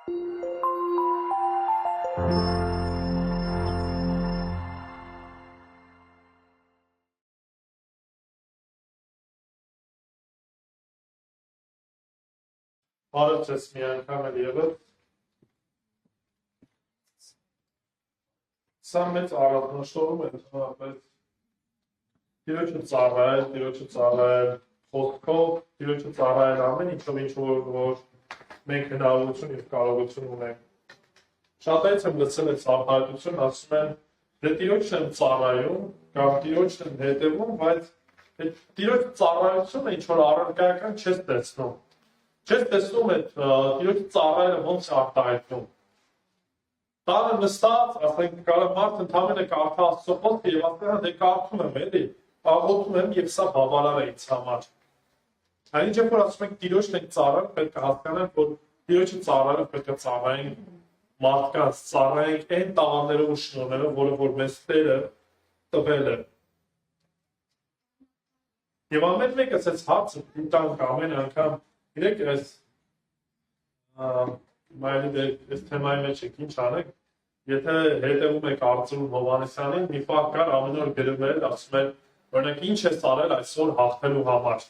Բարև ձեզ մի անգամ էլ ևս։ Սա մեծ առանձնահատկություն է ընդհանրապես Տիրոջը ծառայել խոսքով, Տիրոջը ծառայել ամեն ինչով ինչ-որ մենք հնարավորություն և կարողություն ունենք։ Շատերից եմ լսել այդ ծառայությունն, ասում են, դե Տիրոջն եմ ծառայում, կամ Տիրոջն եմ հետևում, բայց Տիրոջ ծառայությունը ինչ-որ առարկայական չես տեսնում։ Չես տեսնում այդ Տիրոջ ծառայելը ոնց է արտահայտվում։ Տանը նստած, ասենք կարող մարդ ընդամենը կարդա Աստծո խոսքը և ասել դե կարդում եմ էլի, աղոթում եմ և սա բավարար է ինձ համար։ Այն ինչ որ ասում ենք Տիրոջն ենք ծառայում, պետք է հասկանանք, որ Տիրոջը ծառայելը պետք է ծառայենք մարդկանց, ծառայենք այն տաղանդներով ու շնորհներով, որը որ մեզ Տերը տվել է։ Եվ ամեն մեկս այս հարցը տանք ամեն անգամ իրեք այս թեմայի մեջ եք ինչ անեք, եթե հետևում եք Արծրու Հովհաննեսյանին, մի պահ կար ամեն օր գրում էր, ասում էր, օրինակ ինչ ես արել այսօր հաղթելու համար։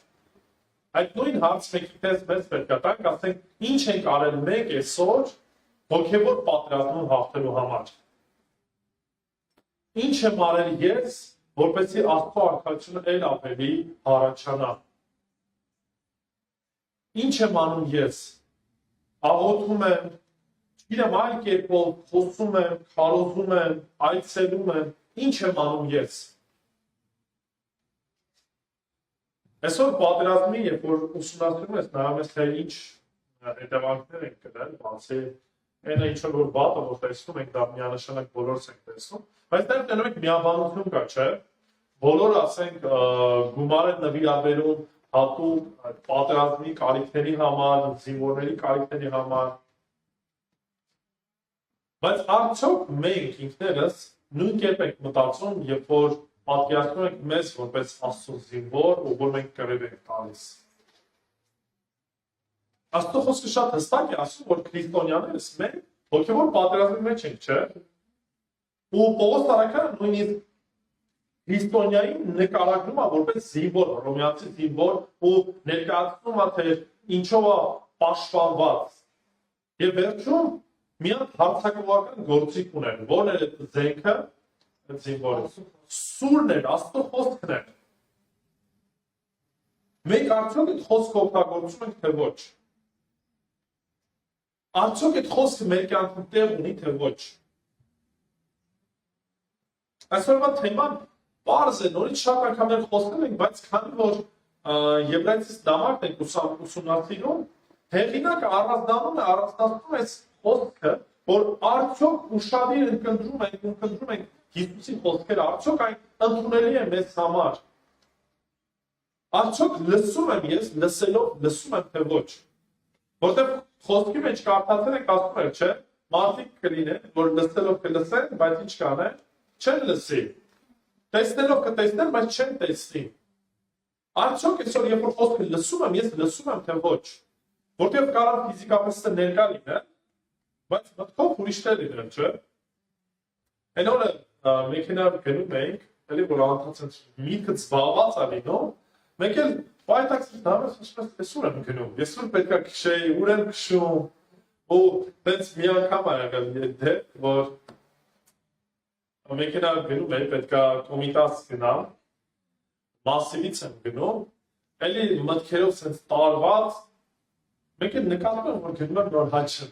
Այդ նույն հարց մեկից մեզ պետք է տանք, ասենք ինչ ենք արել մենք այսօր հոգևոր պատերազմում հաղթելու համար։ Ինչ եմ արել ես, որպեսզի Աստծո արքայությունը էլ ավելի հառաջանա։ Ինչ եմ անում ես։ Աղոթում եմ, չգիտեմ այլ կերպով խոսում եմ, քարոզում եմ, այցելում եմ, ինչ եմ անում ես։ Այսօր պատերազմի, երբ որ ուսումնասիրում ես, նայում ես, թե ինչ հետևանքներ են կրել, բացի այնը ինչ որ վատը, որ տեսնում ենք, դա միանշանակ բոլորս ենք տեսնում, բայց նաև տենում ենք միաբանություն կա, չէ՞։ Բոլորը, ասենք, գումար են նվիրաբերում հատուկ պատերազմի կարիքների համար, զինվորների կարիքների համար։ Բայց արդյոք մենք ինքներս նույն կերպ ենք մտածում, երբ որ պատկերացնում ենք մեզ որպես Աստծո զինվոր, ու որ մենք կռիվ ենք տալիս։ Աստծո խոսքը շատ հստակ է ասում, որ քրիստոնյաներս մենք հոգևոր պատերազմի մեջ ենք, չէ՞։ Ու Պողոս առաքյալը նույնիսկ քրիստոնյային նկարագրում է որպես զինվոր, հռոմեացի զինվոր, ու ներկայացնում է, թե ինչով է պաշտպանված։ Եվ վերջում մի հատ հարձակողական գործիք ուներ, որն էր այդ զենքը, այդ զինվորը։ Սուրն էր, Աստծո խոսքն էր։ Մենք արդյոք այդ խոսքը օգտագործում ենք, թե ոչ։ Արդյոք այդ խոսքը մեր կյանքում տեղ ունի, թե ոչ։ Այսօրվա թեման պարզ է, նորից շատ անգամներ խոսել ենք, բայց քանի որ Եբրայեցիս նամակն ենք ուսումնասիրում, հեղինակը առանձնացնում է այս խոսքը, որ արդյոք ուշադիր ընկնդրում ենք Հիսուսի խոսքերը, արդյոք այն ընդունելի է մեզ համար։ Արդյոք լսում եմ ես, լսում եմ, թե ոչ։ Որտեղ խոսքի մեջ կարդացել ենք ասում էր, չէ, մարդիկ կլինեն, որ լսելով կլսեն, բայց ինչ կանեն, չեն լսի։ Տեսնելով կտեսնեն, բայց չեն տեսնի։ Արդյոք այսօր երբ որ խոսքը լսում եմ, ես լսում եմ, թե ոչ։ Որտեղ կարող ֆիզիկապես ներկա լինել, բայց մտքով ուրիշներ լինեն, չէ։ Այն օրը մեքենայով գնում էինք, էլի որ անդրադարձ միտքը զբաղված է լինում, մենք էլ պայթակցից նամես ասում ես ուր եմ գնում, ես ուր պետք է քշեի, ուր եմ քշում, ու տենց մի անգամ ա եղել դեպք, որ մեքենայով գնում էի, պետք է Կոմիտաս գնամ, Մասիվից եմ գնում, էլի մտքերով սենց տարված, մենք էլ նկատում եմ, որ գնում եմ նոր հաչը։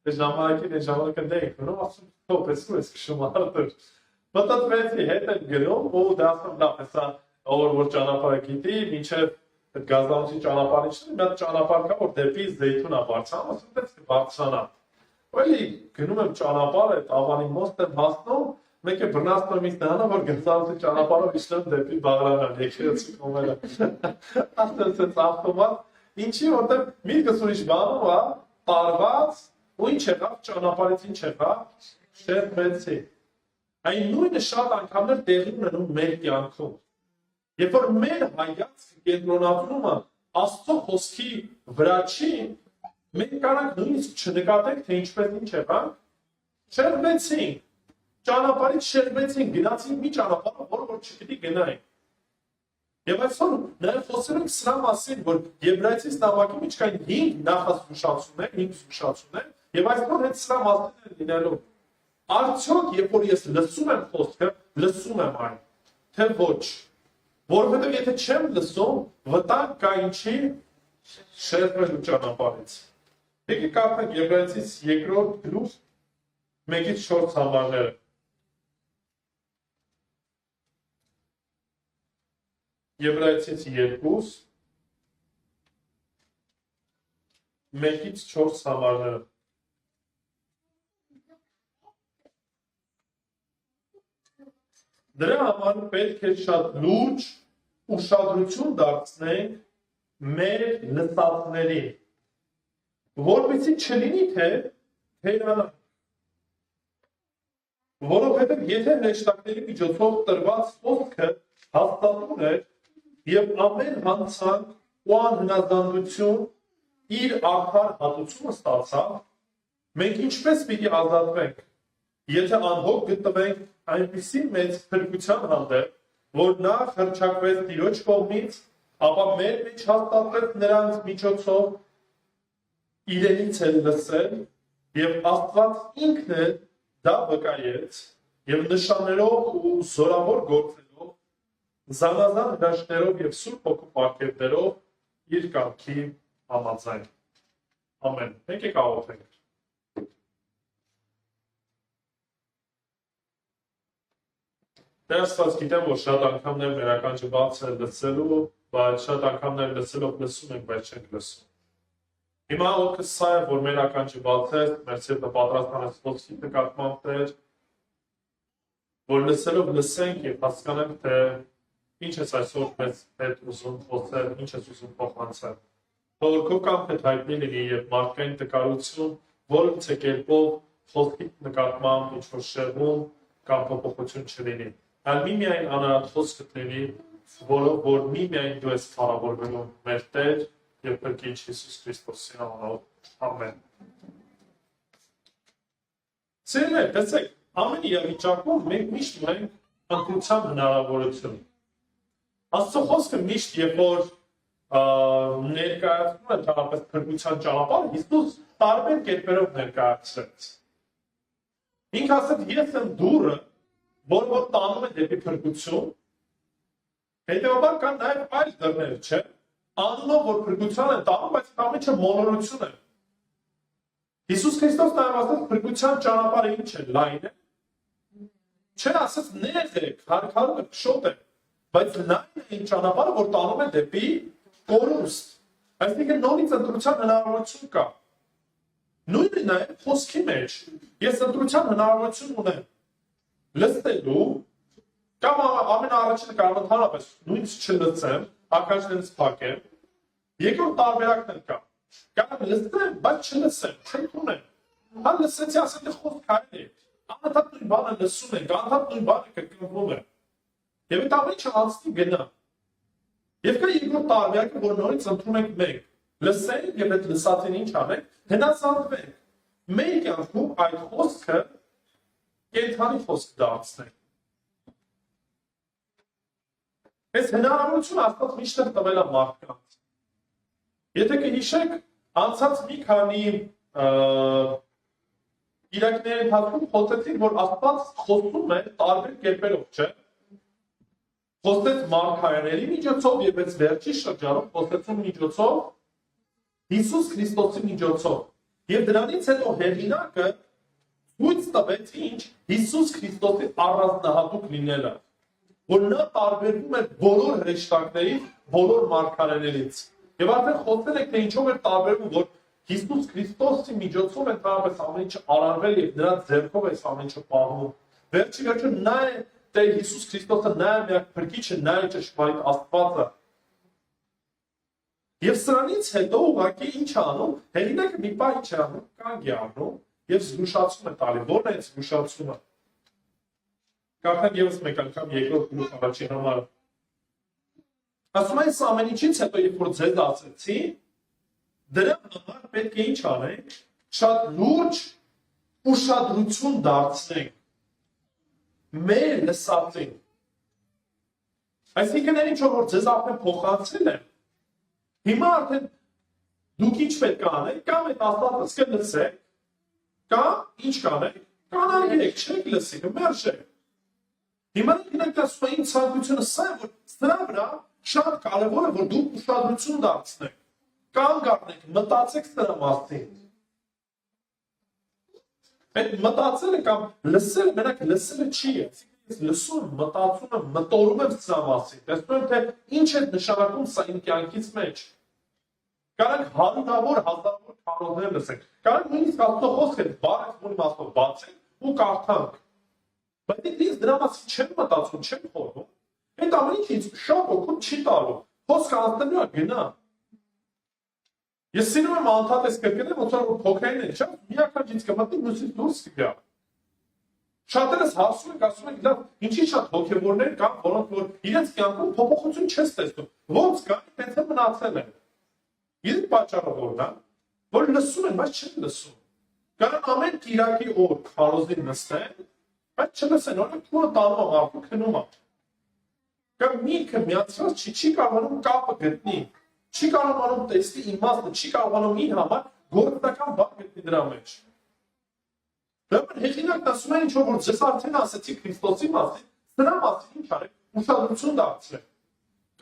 Այս ժամանակին դե ենք գնում, ասում թող եսու ես քշում արդր։ Մտածվեցի հետ եմ գնում, ու դա ասում լավ, հեսա որ ճանապարհը գիտի, մինչև այդ գազանոցի ճանապարհին չէ, մի հատ ճանապարհ կա, որ դեպի Զեյթուն է բարձրանում, ասում դες կբարձրանա։ Ու էլի գնում եմ ճանապարհը, այդ ավանի մոտ եմ հասնում, մեկ է բռնացնում եմ ինձ նրան, որ գազանոցի ճանապարհով իջնում դեպի Բաղրամյան, եկեղեցի կողմերը։ Ասենց ավտոմատ, ինչի որտեղ միտքս ուրիշ բանում է, տարված, ու ինչ եղավ, ճանապարհից ինչ եղավ, շեղվեցի։ Այն նույնը շատ անգամներ տեղի ունենում մեր կյանքում։ Երբ որ մեր հայացքը կենտրոնացնում է Աստծո խոսքի վրա չի, Մենք կարանք նույնիսկ չնկատենք, թե ինչպես ինչ եղանք, շեղվեցինք, ճանապարհից շեղվեցինք, գնացինք մի ճանապարհ, որը որ չպիտի գնայինք։ Եվ այսօր նաև խոսել ենք սրա մասին, որ Եբրայեցիս նամակի մեջ կային 5 նախազգուշացումներ, 5 զգուշացումներ, եւ այսօր հենց սրա մասին են լինելու։ Արդյոք երբ որ ես լսում եմ խոսքը, լսում եմ այն, թե ոչ։ Որովհետեւ եթե չեմ լսում, վտանգ կա ինչի շեղվելու ճանապարհից։ Եկեք կարդանք Եբրայեցիս 2-րդ գլուխ 1-ից 4 համարները։ Եբրայեցիս 2 1-ից 4 համարները։ Դրա համար պետք է շատ լուրջ ուշադրություն դարձնենք մեր լսածներին, որպեսզի չլինի թե թերանանք։ Որովհետև եթե հեշտակների միջոցով տրված խոսքը հաստատուն է եւ ամեն հանցանք ու անհնազանդություն իր արդար հատուցումը ստացավ, մենք ինչպես պիտի ազատվենք, եթե անհոգ գտնվենք այնպիսի մեծ փրկության հանդեպ, որ նա հռչակվեց Տիրոջ կողմից, ապա մեր մեջ հաստատվեց նրանց միջոցով իրենից է լսել եւ Աստված ինքն է դա վկայեց եւ նշաններով ու զորավոր գործերով զանազան հրաշքներով եւ Սուրբ Հոգու պարգևներով իր կամքի համաձայն։ Ամեն։ Եկեք աղոթենք։ Տեր Աստված, գիտեմ, որ շատ անգամներ մեր ականջը բաց է լսելու, բայց շատ անգամներ լսելով լսում ենք, բայց չենք լսում։ Հիմա օգուտը սա է, որ մեր ականջը բաց է, մեր սիրտը պատրաստանած խոսքի նկատմամբ Տեր, որ լսելով լսենք եւ հասկանանք, թե ինչ ես այսօր մեզ հետ ուզում խոսել, ինչ ես ուզում փոխանցել։ Թող քո կամքը հայտնի լինի եւ մարդկային տկարություն, որևէ կերպով խոսքի նկատմամբ ինչ որ շեղում կամ փոփոխություն չլինի։ Այլ միայն անարատ խոսքը լինի, որ միայն դու ես փառավորվելու մեր Տեր եւ Փրկիչ Հիսուս Քրիստոսի անունով։ Ամեն։ Սիրելիներ, տեսեք, ամեն իրավիճակում մենք միշտ ունենք ընտրության հնարավորություն։ Աստծո խոսքը միշտ երբ որ ներկայացնում է ընդհանրապես փրկության ճանապարհը, Հիսուս տարբեր կերպերով ներկայացրեց։ Ինքը ասաց, ես եմ դուռը, որը տանում է դեպի փրկություն, հետևաբար կան նաև այլ դռներ, չէ՞, անունով որ փրկության են տանում, բայց դա միջը մոլորություն է։ Հիսուս Քրիստոս նաև ասաց, փրկության ճանապարհը ինչ է, լայն է։ Չէ, ասաց, նեղ է, քարքարը փշոտ է, բայց լայն է ճանապարհը, որ տանում է դեպի կորուստ։ Այսինքն նորից ընտրության հնարավորություն կա։ Նույնը նաև խոսքի մեջ ես ընտրության հնարավորություն ունեմ լսելու կամ ամենաառաջինը կարող ընդհանրապես նույնիսկ չլսեմ, ականջներս փակեմ, երկրորդ տարբերակներ կա։ Կարող լսեմ, բայց չլսեմ, չընդունեմ։ Հա լսեցի, ասեմ, թե խոսք հայր է։ Անընդհատ նույն բանը լսում ենք, անընդհատ նույն բանը կրկնվում է։ Եվ այդ ամենը անցնի գնա։ Եվ կա երկրորդ տարբերակը, որ նորից ընդունում ենք մենք։ Լսենք եւ այդ լսածին ինչ անենք, հնազանդվենք։ Մեր կյանքում այդ խոսքը կենթանի խոսք դարձնենք։ Այս հնարավորությունը Աստված միշտ տվել է մարդկանց։ Եթե կհիշեք, անցած մի քանի իրավիճակների ընթացքում խոսեցինք, որ Աստված խոսում է տարբեր կերպերով, չէ՞։ Խոսեց մարգարեների միջոցով եւ այս վերջի շրջանում խոսեցում միջոցով Հիսուս Քրիստոսի միջոցով։ Եվ դրանից հետո հեղինակը ցույց տվեց ինչ Հիսուս Քրիստոսի առանձնահատուկ լինելը, որ նա տարբերվում է բոլոր հրեշտակներից, բոլոր մարգարեներից։ Եվ արդեն խոսել եք, թե ինչով է տարբերվում, որ Հիսուս Քրիստոսի միջոցով ընդհանրապես ամեն ինչ արարվել եւ նրա ձեռքով է ամեն ինչը պահվում։ Վերջի վերջում նա է Տեր Հիսուս Քրիստոսը նա է միակ փրկիչը, նա է ճշմարիտ Աստվածը։ Եվ սրանից հետո ուղղակի ինչ է անում, հեղինակը մի բան ինչ է անում, կանգ է առնում եւ զգուշացում է տալի։ Որն է զգուշացումը։ Կարդանք եւս մեկ անգամ երկրորդ գլուխ առաջին համարը։ Ասում է, ամեն ինչից հետո երբ որ ձեզ ասեցի, Դրա համար պետք է ինչ անենք, շատ լուրջ ուշադրություն դարձնենք մեր լսածին։ Այսինքն այն ինչ որ ձեզ արդեն փոխանցել եմ, հիմա արդեն դուք ինչ պետք է անեք, կամ այդ աստվածը կլսեք, կամ ինչ կանեք, կանարգեք, չեք լսի, մերժեք։ Հիմա ինքնին ասում եմ ցանկությունը սա է, որ սրա վրա շատ կարևոր է, որ դուք ուշադրություն դարձնեք, կանգ առնեք, մտածեք սրա մասին։ Այդ մտածելը կամ լսելը մենակ լսելը չի է, ես լսում, մտածում եմ, մտորում եմ սրա մասին, տեսնում եմ, թե ինչ է նշանակում սա իմ կյանքից մեջ։ Կարանք հարյուրավոր, հազարավոր քարոզներ լսենք, կարանք նույնիսկ Աստծո խոսքը բառը իմաստով բացենք ու կարդանք։ Բայց ես դրա մասին չեմ մտածում, չեմ խորհում, այդ ամեն ինչը ինձ շատ օգուտ չի տալու, խոսքը անցնելու է գնա։ Ես սիրում եմ անդադես կրկնել, ոնց որ փոքրային են, չէ՞, մի անգամ ինձ կմտնի, մյուսից դուրս կգա։ Շատերս հարցում են, ասում են, լավ, ինչի շատ հոգևորներ կան, որոնք որ իրենց կյանքում փոփոխություն չես տեսնում, ոնց կա, հենց է մնացել են։ Իսկ պատճառը որն է, որ լսում են, բայց չեն լսում։ Կարող ամեն կիրակի օր քարոզին նստեն, բայց չլսեն, օրինակ թուրը տալու է մարդու քնում է։ Կամ միտքը միացած չի կարողանում կապը գտնի, չի կարողանում տեսնի իմաստը, չի կարողանում իր համար գործնական բան գտնի դրա մեջ։ Դեպի հեղինակն ասում է ինչ որ ձեզ արդեն ասեցի Քրիստոսի մասին, սրա մասին ինչ արեք, ուշադրություն դարձրեք,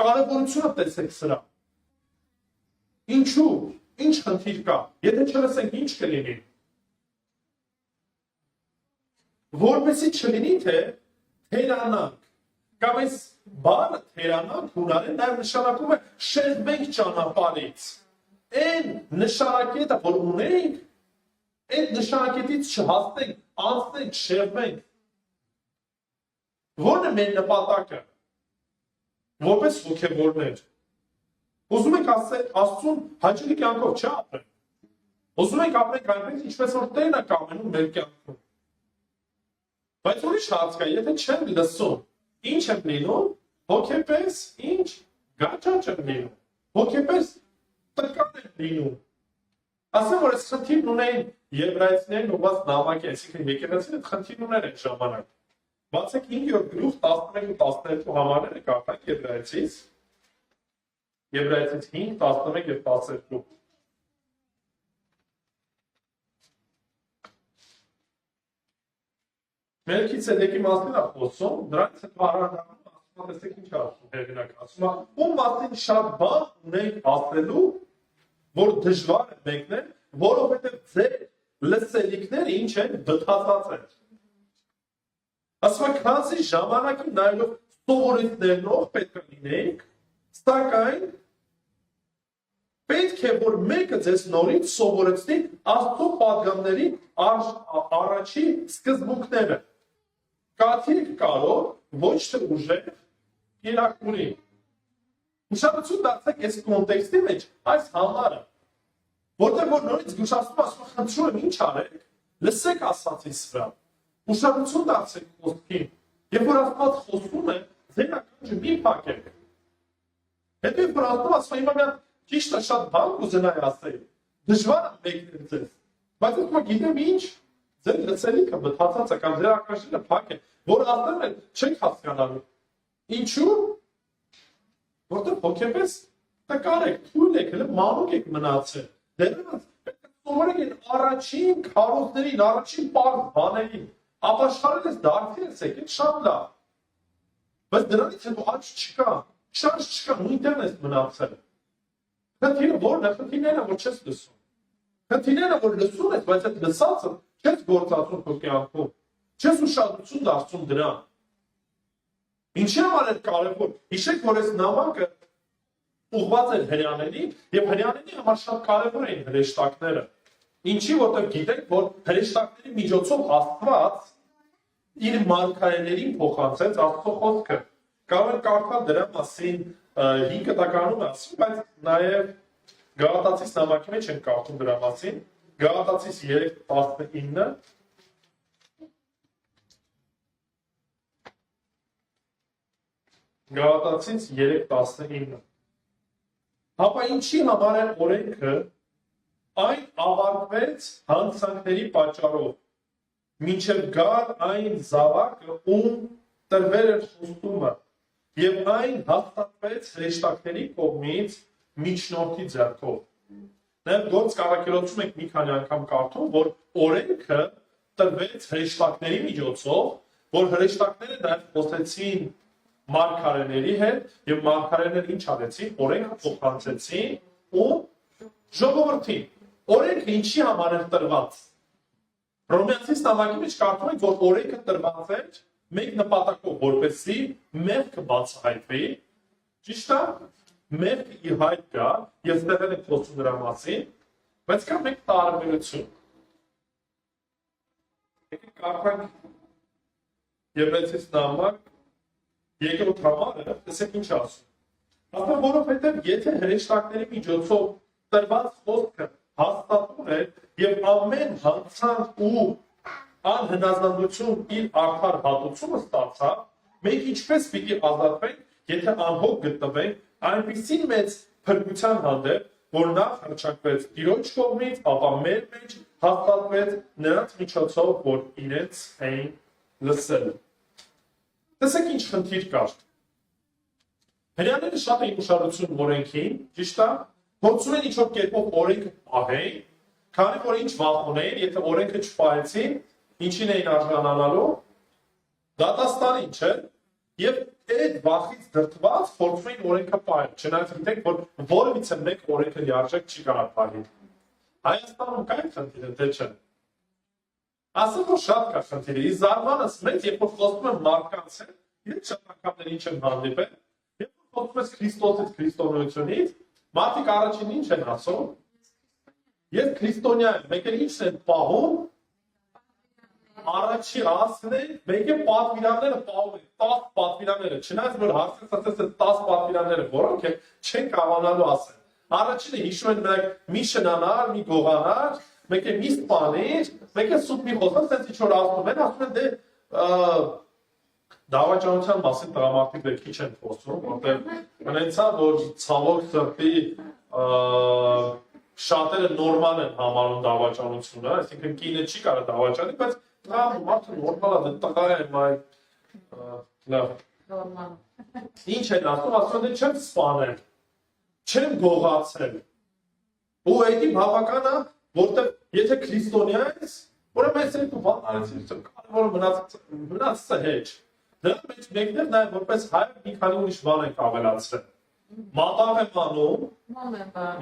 կարևորությունը տեսեք սրա։ Ինչու, ինչ խնդիր կա, եթե չլսենք ինչ կլինի։ Որպեսզի չլինի թե թերանանք, կամ այս բառը թերանանք հունարեն նաև նշանակում է շեղվենք ճանապարհից։ Այն նշանակետը, որ ունենք, այդ նշանակետից չհասնենք, անցնենք, շեղվենք։ Որն է մեր նպատակը, որպես հոգևորներ։ Ուզում ենք Աստծուն հաճելի կյանքով չապրենք։ Ուզում ենք ապրենք այնպես, ինչպես որ Տերն է կամենում մեր կյանքում։ Բայց ուրիշ հարց կա, եթե չեմ լսում, ինչ եմ լինում, հոգեպես ինչ գաճաճ եմ լինում, հոգեպես տկան եմ լինում։ Ասեմ, որ այս խնդիրն ունեն եվրայցիներն ուղղված նամակի, այսինքն եկեղեցին այդ խնդիրն ուներ այդ ժամանակ։ Բացեք 5-րդ գլուխ 11 ու 12 համարները կարդանք Եվրայեցից 5, 11 եւ 12։ Մելքիցեդեկի մասին է խոսում, դրանից հետո առանձնանում ասում տեսեք ինչ ասում հեղինակը, ասում է ում մասին շատ բան ունենք ասելու, որ դժվար է մեկնել, որովհետև ձեր լսելիքները ինչ են բթացած են։ Ասում է քանզի ժամանակի նայելով սովորեցնելով պետք է լինենք, սակայն պետք է որ մեկը ձեզ նորից սովորեցնի Աստծո պատգամների առաջի սկզբունքները։ Կաթիք կարող, ոչ թե ուժեղ, իրակունի։ Ուշադրություն դարձեք այս կոնտեքստի մեջ այս համարը, որտեղ որ նորից զգուշացնում ասում խնդրում եմ ինչ արեք, լսեք ասածից վրա, ուշադրություն դարձեք խոսքին, երբ որ Աստված խոսում է, ձեր ականջը մի փակեք։ Հետո երբ որ Աստված ասում է հիմա մի հատ ճիշտ է շատ բան կուզենայի ասել, դժվար է մեկնել ձեզ, բայց ես գիտեմ ինչ, ձեր լսելիքը բթացած է կամ ձեր ականջները փակ է, որ ասեմ էլ չեք հասկանալու։ Ինչու՞։ Որտեղ հոգեպես տկար եք, թույլ եք, հենց մանուկ եք մնացել։ Դեռևս պետք է սովորեք այն առաջին քարոզներին, առաջին պարզ բաներին, ապաշխարել ես դարձի ես եկեք շատ լավ։ Բայց դրանից հետո աճ չկա, շարժ չկա, նույնտեղն ես մնացել։ Խնդիրը որն է, խնդիրները որ չես լսում։ Խնդիրները որ լսում ես, բայց այդ լսածը չես գործածում քո կյանքում, չես ուշադրություն դարձում դրան։ Ինչի համար է կարևոր։ Հիշեք, որ այս նամակը ուղղված էր հրեաներին, եւ հրեաների համար շատ կարևոր էին հրեշտակները։ Ինչի, որտեղ գիտեք, որ հրեշտակների միջոցով Աստված իր մարգարեներին փոխանցեց Աստծո խոսքը։ Կարող եք կարդալ դրա մասին 5 տականում ասում, բայց նաեւ Գաղատացիս նամակի մեջ են կարդում դրա մասին։ Գաղատացիս 3:19 Գաղատացիս 3:19 Հապա ինչի համար է օրենքը այն ավարտվեց հանցանքների պատճառով, մինչև գար այն զավակը, ում տրվել էր խոստումը, եւ այն հաստատվեց հրեշտակների կողմից միջնորդի ձեռքով։ Նաև գործ կառաքելոցում եք մի քանի անգամ կարդում, որ օրենքը տրվեց հրեշտակների միջոցով, որ հրեշտակները նաև խոսեցին մարգարեների հետ, եւ մարգարեները ինչ արեցին, օրենքը փոխանցեցին ու ժողովրդին։ Օրենքը ինչի համար էր տրված։ Հռոմեացիս նամակի մեջ կարդում ենք, որ օրենքը տրված էր մեկ նպատակով, որպեսզի մեղքը բացահայտվի, ճիշտ է, մեղքը իր հայտ գա, եւ ստեղել ենք խոսում դրա մասին, բայց կա մեկ տարբերություն։ Եկեք կարդանք Եբրեցիս նամակ, երկրորդ համարը, տեսեք ինչ ասում։ Ասում, որովհետև եթե հրեշտակների միջոցով տրված խոսքը հաստատում է եւ ամեն հանցանք ու անհնազանդություն իր արդար հատուցումը ստացավ, մենք ինչպես պիտի ազատվենք, եթե անհոգ գտնվենք այնպիսի մեծ փրկության հանդեպ, որ նա հռչակվեց Տիրոջ կողմից, ապա մեր մեջ հաստատվեց նրանց միջոցով, որ իրենց էին լսել։ Տեսեք ինչ խնդիր կար։ Հրեաները շատ էին ուշադրություն օրենքին, ճիշտ է, փորձում են ինչ-որ կերպով օրենքը պահեն, քանի որ ինչ վախ ունեին, եթե օրենքը չպահեցին, ինչին էին արժանանալու, դատաստանին, չէ՞, եւ այդ վախից դրդված փորձում էին օրենքը պահել, չնայած գիտեք, որ որևիցե մեկ օրենքը լիարժեք չի կարող պահել։ Հայաստանում կա այդ խնդիրը, թե չէ։ Ասեմ, որ շատ կա խնդիրը, իսկ զարմանս մեծ, երբ որ խոսում եմ մարդկանց հետ, իրենք շատ անգամներ ինչ են հանդիպել, երբ որ խոսում ես Քրիստոսից, քրիստոնեությունից, մարդիկ առաջին ինչ են ասում, ես քրիստոնյա եմ, մեկ էլ ինչն են պահում, առաջի ասն են, մեկ էլ պատվիրանները պահում են, 10 պատվիրանները, չնայած որ հարցից ասես այդ 10 պատվիրանները, որոնք չեն կարողանալու ասել։ Առաջինը հիշում են նրանք մի շնանար, մի գողանար, մեկ է մի սպանիր, մեկ է սուտ մի խոսան, սենց ինչ-որ ասում են դե դավաճանության մասին տղամարդիկ դե քիչ են խոսում, որտեղ մնացա, որ ցավոք սրտի շատերը նորմալ են համարում դավաճանությունը, այսինքն կինը չի կարող դավաճանի, բայց մարդը նորմալ է, տղա է, լավ։ Ինչ են ասում դե չեմ սպանել, չեմ գողացել։ Ու այդի բավական է, որտեղ եթե քրիստոնյա ես, ուրեմն այս երկու բան արեցի, կարևորը մնացածը հեչ։ Դրա մեջ մեկներ նաև որպես հայ մի քանի ուրիշ բան ենք ավելացրել։ Մատաղ եմ անում,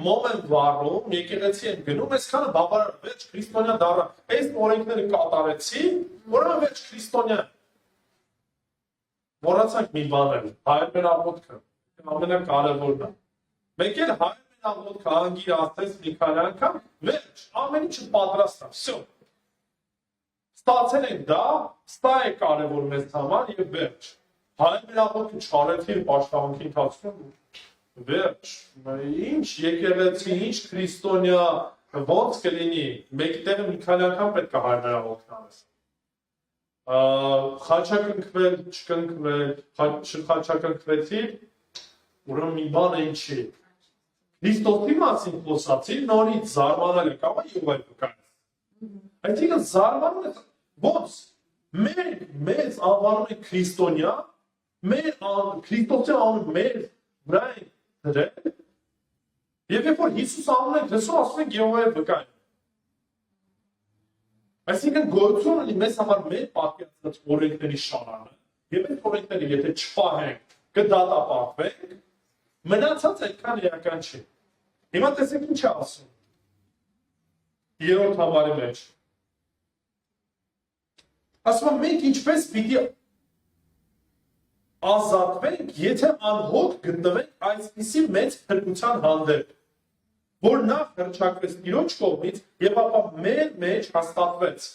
մոմ եմ վառում, եկեղեցի եմ գնում, այսքանը բավարար վերջ քրիստոնյա դառա։ Այս օրենքները կատարեցի, ուրեմն վերջ քրիստոնյա։ Մոռացանք մի բան էլ, հայր մեր աղոթքը, ամենակարևորն է։ Մեկ էլ հայր մեր աղոթքը անգիր ասես մի քանի անգամ, վերջ, ամեն ինչը պատրաստ է, всё։ Ստացել ենք դա, ստա է կարևոր մեզ համար եւ վերջ։ Հայր մեր աղոթքը չարեցի պաշտպանքի ընթացքում, վերջ, ինչ եկեղեցի, ինչ քրիստոնյա, ոնց կլինի, մեկ տեղը մի քանի անգամ պետք է հայր մեր աղոթքն անես։ Խաչակնքվել, չկնքվել, չխաչակնքվեցի, ուրեմն մի բան է ինչի։ Քրիստոսի մասին խոսացի, նորից զարմանալի կամա եւ այլ կայս։ Այսինքն զարմանում է ոնց մեզ անվանում են քրիստոնյա, մեր Քրիստոսի անունը մեր վրա են դրել, եւ երբ որ Հիսուս անունը դրսում ասում են Եհովայի վկային։ Այսինքն գոյություն ունի մեզ համար մեր պատկերացած օրենքների շարանը, եւ այդ օրենքները եթե չպահենք, կդատապարտվենք, մնացած այդքան իրական չի։ Հիմա տեսեք ինչ է ասում։ Երրորդ համարի մեջ։ Ասում եմ մենք ինչպես պիտի ազատվենք, եթե անհոգ գտնվենք այսպիսի մեծ փրկության հանդեպ, որ նա հռչակվեց Տիրոջ կողմից եւ ապա մեր մեջ հաստատվեց։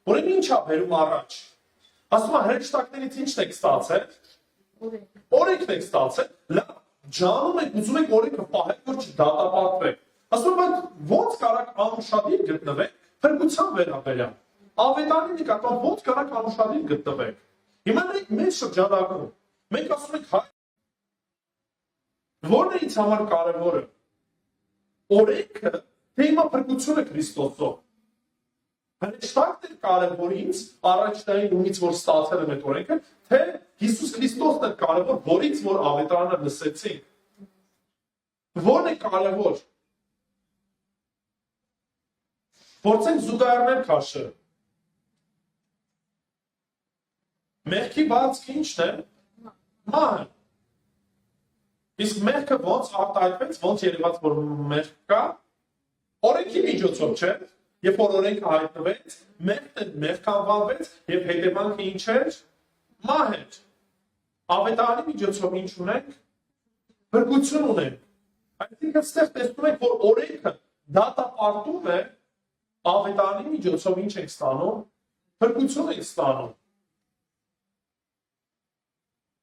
Ուրեմն ինչ է բերում առաջ։ Ասում եմ հրեշտակներից ինչն եք ստացել։ Օրենքն եք ստացել։ Լավ, ջանում եք, ուզում եք օրենքը պահել, որ չդատապարտվեք։ Ասում եմ ոնց կարաք անուշադիր գտնվեք փրկության վերաբերյալ։ Ավետարանի նկատմամբ ոնց կարաք անուշադիր գտնվեք։ Հիմա մենք շրջանակում մենք ասում ենք հայ որն է ինձ համար կարևորը։ Օրենքը թե հիմա փրկությունը Քրիստոսով։ Հրեշտակն է կարևոր ինձ առաջնային ումից, որ ստացել եմ այդ օրենքը, թե Հիսուս Քրիստոսն է կարևոր, որից որ ավետարանը լսեցինք։ Որն է կարևոր։ Փորձենք զուգահեռներ քաշել։ Մեղքի բացքը ի՞նչն է։ Մահը։ Իսկ մեղքը ոնց արտահայտվեց, ոնց երևաց, որ մեղք կա, օրենքի միջոցով չէ, երբ որ օրենքը հայտնվեց, մեղք անվանվեց եւ հետևանքը ինչ էր, մահ էր։ Ավետարանի միջոցով ինչ ունենք, փրկություն ունենք։ Այսինքն այստեղ տեսնում ենք, որ օրենքը դատապարտում է, ավետարանի միջոցով ինչ ենք ստանում, փրկություն ենք ստանում։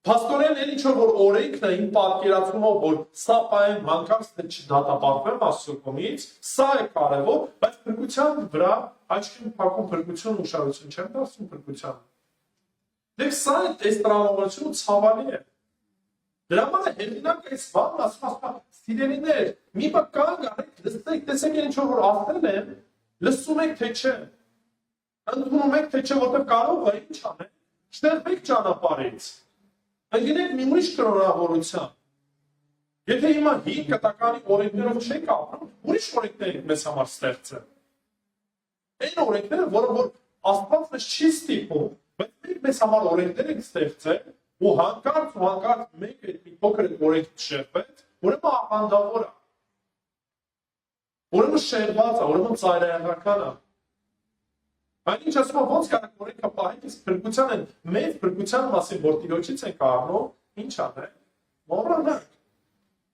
Փաստորեն էլ ինչ որ օրենքն է իմ պատկերացումով, որ սա պայեն մանկարս թե չդատապարտվեմ Աստծո կողմից, սա է կարևոր, բայց փրկության վրա աչքին փակում փրկություն ուշադրություն չեմ դարձնում փրկության։ Դե սա է այս տրամաբանությունը ցավալի է։ Դրա համար է հեղինակը այս բանն ասում, սիրելիներ, մի բան կանգ առեք, լսեք, տեսեք ինչ որ ասել եմ, լսում եք թե չէ։ Ընդունում եք թե չէ, որտեղ կարող է ինչ անել, չտեղվեք ճանապարհից։ Ընկնեք մի ուրիշ կրոնավորության։ Եթե հիմա 5 կտականի օրենքներով չեք ապրում, ուրիշ օրենքներ եք մեզ համար ստեղծել։ Այն օրենքները, որը որ Աստված մեզ չի ստիպում, բայց մենք մեզ համար օրենքներ ենք ստեղծել, ու հանկարծ մեկ այդ մի փոքր օրենք շեղվեց, ուրեմն աղանդավոր է։ Ուրեմն շեղված է, ուրեմն ծայրահեղական է։ Այնինչ ասում է, ոնց կարող օրենքը պահենք, իսկ փրկության են, մեծ փրկության մասին, որ Տիրոջից ենք առնում, ինչ անենք, մոռանանք,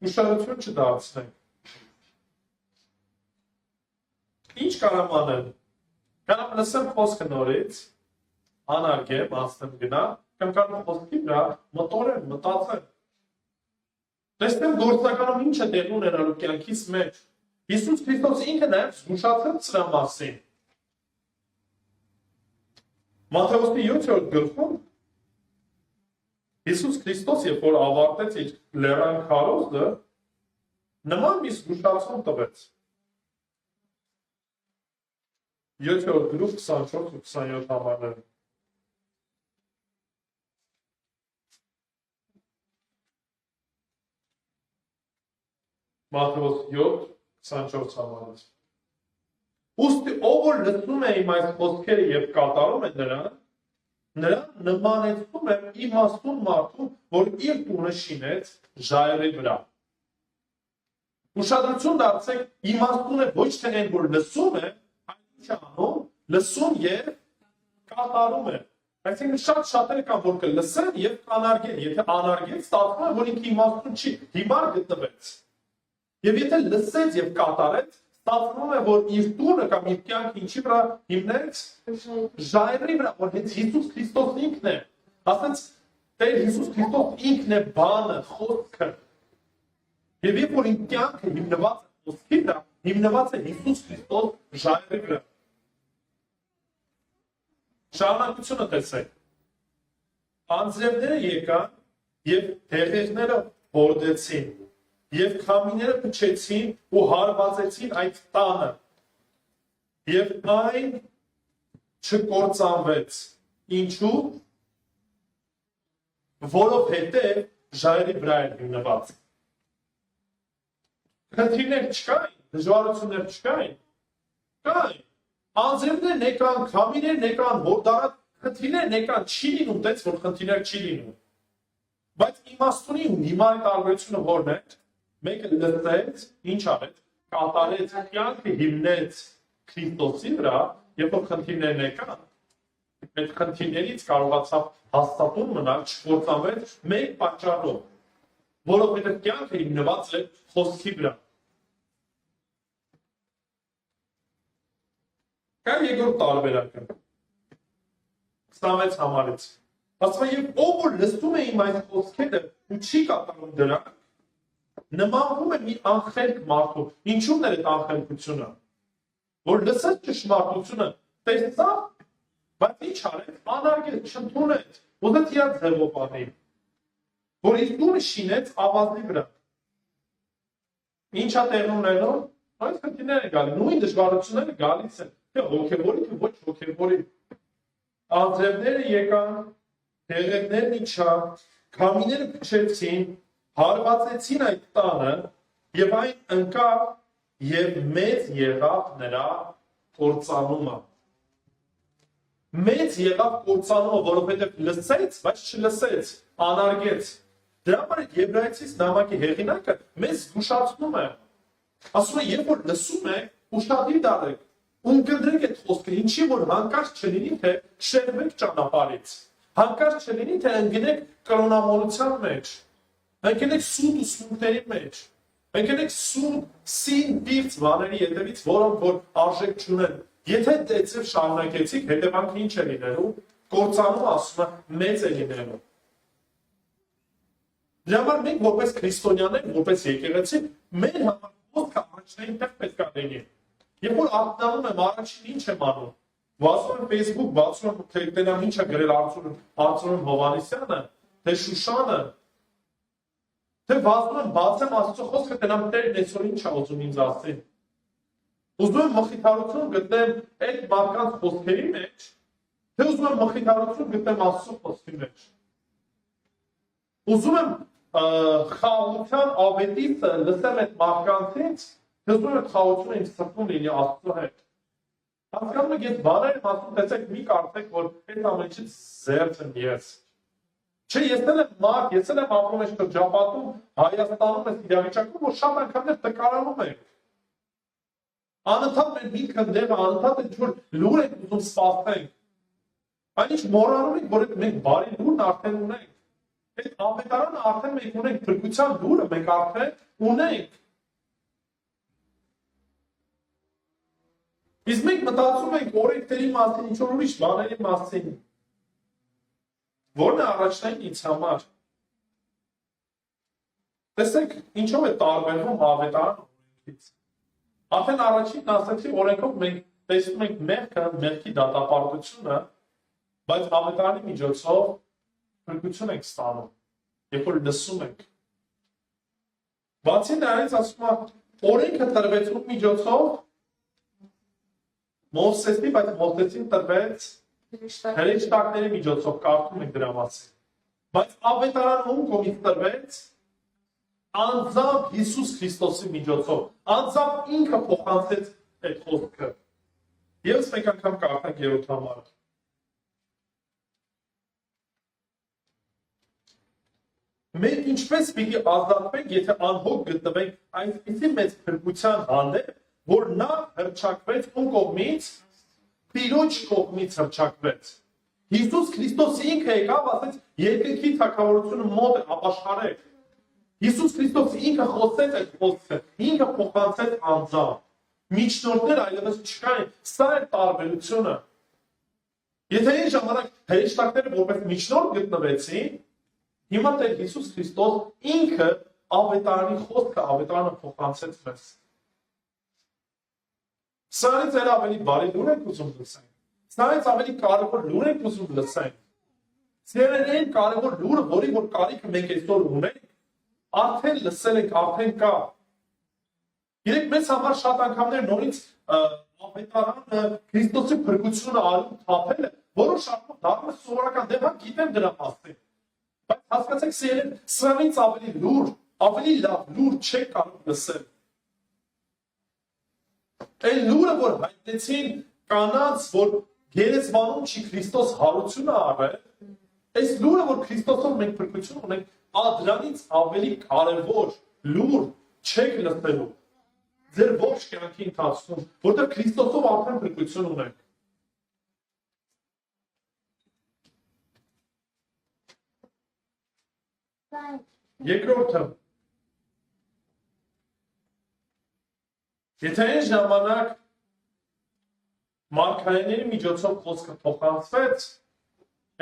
ուշադրություն չդարձնենք։ Ինչ կարամ անել։ Կարամ լսեմ խոսքը նորից, անարգեմ, անցնեմ գնա, կամ կարող խոսքի վրա մտորեմ, մտածեմ։ Տեսնեմ գործնականում ինչ է տեղի ունենալու կյանքիս մեջ։ Հիսուս Քրիստոս ինքը նաև զգուշացրեց սրա մասին։ Մատթեոս 7-րդ գլխում Հիսուս Քրիստոս, երբ որ ավարտեց իր լեռան քարոզը, նման մի զգուշացում տվեց։ 7-րդ գլուխ 24 ու 27 համարները։ Մատթեոս 7:24 համարից։ Ուստի ով որ լսում է իմ այս խոսքերը եւ կատարում է նրան նմանեցնում եմ իմաստուն մարդու, որ իր տունը շինեց ժայռի վրա։ Ուշադրություն դարձեք, իմաստուն է ոչ թե այն, որ լսում է, այլ ինչ անում, լսում եւ կատարում է։ Այսինքն շատ շատերը կան, որ կլսեն եւ կանարգեն, եթե անարգեն, ստացվում է, որ ինքը իմաստուն չի, հիմար գտնվեց։ Եվ եթե լսեց եւ կատարեց, ստացվում է, որ իր տունը կամ իր կյանքը ինչի վրա հիմնեց, ժայռի վրա, որ հենց Հիսուս Քրիստոսն ինքն է, ասենց Տեր Հիսուս Քրիստոս ինքն է բանը, խոսքը։ Եվ երբ որ իր կյանքը հիմնված է խոսքի վրա, հիմնված է Հիսուս Քրիստոս ժայռի վրա։ Շարունակությունը տեսեք։ Անձրևները եկան եւ թեղերները հորդեցին։ Եվ քամիները փչեցին ու հարվածեցին այդ տանը։ Եվ այն չկործանվեց։ Ինչու՞։ Որովհետև ժայռի վրա էր հիմնված։ Խնդիրներ չկային, դժվարություններ չկային։ Կային։ Անձրևներն եկան, քամիներն եկան, հորդարած խնդիրներն եկան, չի լինում, տենց որ խնդիրներ չի լինում։ Բայց իմաստունի ու հիմարի տարբերությունը որն է։ Մեկը լսեց, ինչ արեց, կատարեց, կյանքը հիմնեց Քրիստոսի վրա, երբ որ խնդիրներն եկան, այդ խնդիրներից կարողացավ հաստատուն մնալ, չկործանվեց մեկ պատճառով, որովհետև կյանքը հիմնված է խոսքի վրա։ Կա երկրորդ տարբերակը 26 համարից։ Ասում է, եւ ով որ լսում է իմ այս խոսքերը ու չի կատարում դրանք, նմանվում է մի անխելք մարդու։ Ինչու՞ն է այդ անխելքությունը։ Որ լսեց ճշմարտությունը, տեսավ, բայց ինչ արեց, անարգեց, չընդունեց, ուզեց իր ձևով անել։ Որ իր տունը շինեց ավազի վրա։ Ինչ է տեղի ունենում, Այս խնդիրները գալիս, նույն դժվարությունները գալիս են, թե հոգևորի, թե ոչ հոգևորի։ Անձրևները եկան, հեղեղներն իջան, քամիները փչեցին, հարվածեցին այդ տանը, եւ այն ընկավ եւ մեծ եղավ նրա կործանումը։ Մեծ եղավ կործանումը, որովհետեւ լսեց, բայց չլսեց, անարգեց։ Դրա համար Եբրայեցիս նամակի հեղինակը մեզ զգուշացնում է։ Ասում է, երբ որ լսում եք, ուշադիր դառեք, ունկնդրեք այդ խոսքը, ինչի որ հանկարծ չլինի, թե շեղվեք ճանապարհից, հանկարծ չլինի, թե ընկնեք կրոնամոլության մեջ, ընկնեք սուտ ուսմունքների մեջ, ընկնեք սուտ սին պիղծ բաների հետևից, որոնք որ արժեք չունեն։ Եթե դեցև շարունակեցիք, հետևանքը ինչ է լինելու, կործանումը ասում է մեծ է լինելու։ Դրա համար մենք որպես քրիստոնյաներ, որպես եկեղեցի, մեր համար խոսքը առաջնային տեղ պետք է լինի։ Երբ որ ակտիվում եմ, առաջին ինչ եմ անում։ Վազում եմ Facebook, բացում եմ Telegram, ինչ է գրել Արծրուն Հովհաննիսյանը, թե Շուշանը, թե վազում եմ, բացեմ Աստծո խոսքը, տենամ Տերն այսօր ինչ է ուզում ինձ ասել։ Ուզում եմ մխիթարություն գտնեմ այդ մարդկանց խոսքերի մեջ, թե ուզում եմ մխիթարություն գտնեմ Աստծո խոսքի մեջ։ Ուզում եմ խաղաղության ավետիցը լսեմ այդ մարդկանցից, թե ուզում եմ այդ խաղաղությունը իմ սրտում լինի Աստծո հետ։ Հասկանում եք, ես բաներ եմ ասում, տեսեք մի կարծեք, որ այդ ամենից զերծ եմ ես։ Չէ, ես էլ եմ մարդ, ես էլ եմ ապրում այս շրջապատում, Հայաստանում այս իրավիճակում, որ շատ անգամներ տկարանում ենք։ Անընդհատ մեր միտքը դեղը, անընդհատ ինչ-որ լուր ենք ուզում սպասենք։ Այնինչ մոռանում ենք, որ մենք բարի լուրն արդեն ունենք։ Այդ ավետարանը արդեն մենք ունենք, փրկության լուրը մենք արդեն ունենք։ Իսկ մենք մտածում ենք օրենքների մասին, ինչ-որ ուրիշ բաների մասին։ Որն է առաջնային ինձ համար։ Տեսեք, ինչով է տարբերվում ավետարանը օրենքից։ Արդեն առաջին ասացի, օրենքով մենք տեսնում ենք մեղքը, մեղքի դատապարտությունը, բայց ավետարանի միջոցով փրկություն ենք ստանում, երբ որ լսում ենք։ Բացի դրանից ասում է, օրենքը տրվեց ում միջոցով Մովսեսի, բայց Մովսեսին տրվեց հրեշտակների միջոցով, կարդում ենք դրա մասին։ Բայց ավետարանը ում կողմից տրվեց անձամբ Հիսուս Քրիստոսի միջոցով, անձամբ ինքը փոխանցեց այդ խոսքը։ Եվս մեկ անգամ կարդանք երրորդ համարը։ Մենք ինչպես պիտի ազատվենք, եթե անհոգ գտնվենք այնպիսի մեծ փրկության հանդեպ, որ նա հռչակվեց ում կողմից, Տիրոջ կողմից հռչակվեց։ Հիսուս Քրիստոսը ինքը եկավ, ասեց, երկնքի թագավորությունը մոտ է, ապաշխարեք։ Հիսուս Քրիստոսը ինքը խոսեց այդ խոսքը, ինքը փոխանցեց անձամբ։ Միջնորդներ այլևս չկային, սա է տարբերությունը։ Եթե այն ժամանակ հրեշտակները որպես միջնորդ գտնվեցին, հիմա Տեր Հիսուս Քրիստոս ինքը ավետարանի խոսքը, ավետարանը փոխանցեց մեզ։ Սրանից էլ ավելի բարի լուր ենք ուզում լսենք։ Սրանից ավելի կարևոր լուր ենք ուզում լսենք։ Սրանից այն կարևոր լուրը, որի որ կարիքը մենք այսօր ունենք, արդեն լսել ենք, արդեն կա։ Երեք մեզ համար շատ անգամներ նորից ավետարանը Քրիստոսի փրկությունը արում թափելը, որոշ առումով դառնում է սովորական, դե հա գիտեմ դրա մասին։ Բայց հասկացեք, սիրելին, սրանից ավելի լուր, ավելի լավ լուր չեք կարող լսել։ Այն լուրը, որ հայտնեցին կանանց, որ գերեզմանում չի Քրիստոս հարությունը արել, այս լուրը, որ Քրիստոսով մենք փրկություն ունենք, դրանից ավելի կարևոր լուր չեք լսելու ձեր ողջ կյանքի ընթացքում, որտեղ Քրիստոսով արդեն փրկություն ունենք։ Երկրորդը, եթե այն ժամանակ մարգարեների միջոցով խոսքը փոխանցվեց,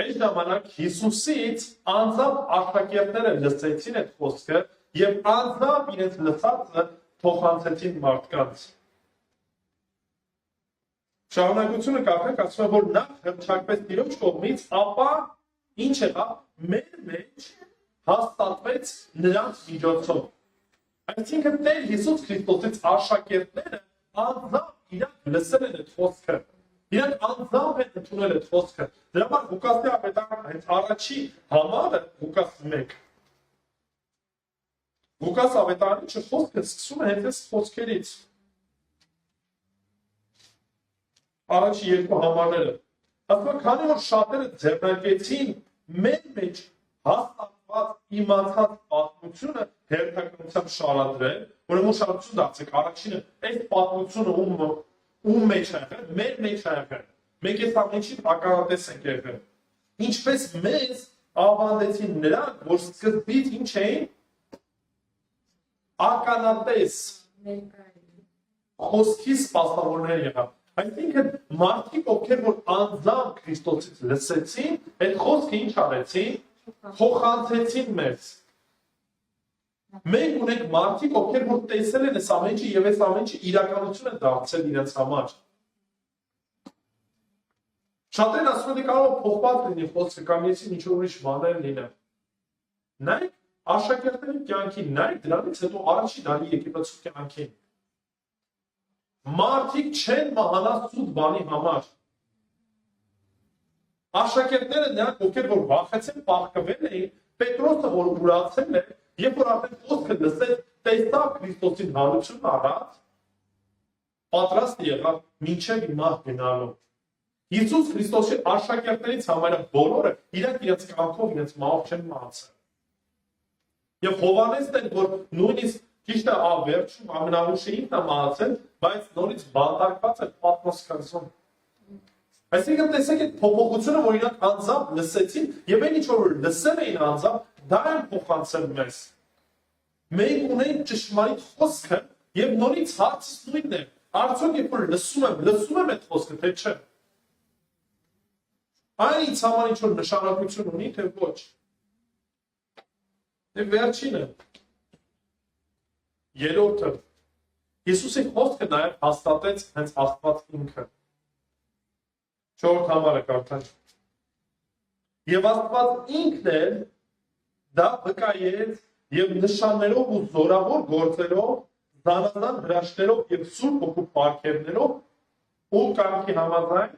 այն ժամանակ Հիսուսից անձամբ աշակերտները լսեցին այդ խոսքը եւ անձամբ իրենց լսածը փոխանցեցին մարդկանց։ Շարունակությունը կարդանք, ասում է, որ նա հռչակվեց Տիրոջ կողմից, ապա ինչ եղավ, մեր մեջ հաստատվեց նրանց միջոցով։ Այսինքն Տեր Հիսուս Քրիստոսից աշակերտները անձամբ իրանք լսել են այդ խոսքը։ Իրանք անձամբ են ընդունել այդ խոսքը։ Դրա համար Ղուկասի ավետարանը հենց առաջի համարը Ղուկաս 1։ Ղուկաս ավետարանի խոսքը սկսում է հենց այս խոսքերից։ Առաջի երկու համարները։ Ասում քանի որ շատերը ձեռնարկեցին մեր մեջ հաստատված իմացած պատմությունը հերթականությամբ շարադրել, ուրեմն շարադրություն դարձեք, առաջինը այս պատմությունը ում մեջ է եղել, մեր մեջ է եղել, մենք այս ամենին ականատես ենք եղել, ինչպես մեզ ավանդեցին նրանք, որ սկզբից ինչ էին ականատես խոսքի սպասավորներ եղան։ Այսինքն մարդիկ, ովքեր որ անձամբ Քրիստոսից լսեցին, այդ խոսքը ինչ արեցին, փոխանցեցին մեզ։ Մենք ունենք մարդիկ, ովքեր որ տեսել են այս ամենը եւ այս ամենը իրականություն են դարձել իրենց համար։ Շատերն ասում են կարող փոխված լինի խոսքը կամ եսին ինչ-որ ուրիշ բաներ լինեն։ Նայեք աշակերտների կյանքին, նայեք դրանից հետո առաջի դարի եկեղեցու կյանքին։ Մարդիկ չեն մահանա սուտ բանի համար։ Աշակերտները նրանք, ովքեր որ վախեցեն պահկվել էին, Պետրոսը որ ուրացել է, երբ որ արդեն խոսքը լսեց, տեսավ Քրիստոսին հարություն առած, պատրաստ եղավ մինչև մահ գնալու։ Հիսուս Քրիստոսի աշակերտներից համարյա բոլորը իրենց կյանքով իրենց մահով չեն մահացել։ Եվ Հովհաննեսն է, որ նույնիսկ ճիշտ է վերջում ամենահուշը ինքն է մահացել, բայց նորից բանտարկված է պատմոսկարում։ Այսինքն տեսեք այդ փոփոխությունը, որ իրանք անձամբ լսեցին, եւ այն ինչ որ լսել էին անձամբ, դա են փոխանցել մեզ։ Մենք ունենք ճշմարիտ խոսքը եւ նորից հարցը նույնն է։ Արդյոք երբ որ լսում եմ այդ խոսքը, թե չէ։ Այն ինձ համար ինչ որ նշանակություն ունի, թե ոչ։ Եվ վերջինը երրորդը Հիսուսի խոսքը նաև հաստատեց հենց Աստված ինքը։ Չորրորդ համարը կարդանք։ Եվ Աստված ինքն էլ դա վկայեց եւ նշաններով ու զորավոր գործերով, զանազան հրաշքներով եւ սուրբ հոգու պարգևներով ու կամքի համաձայն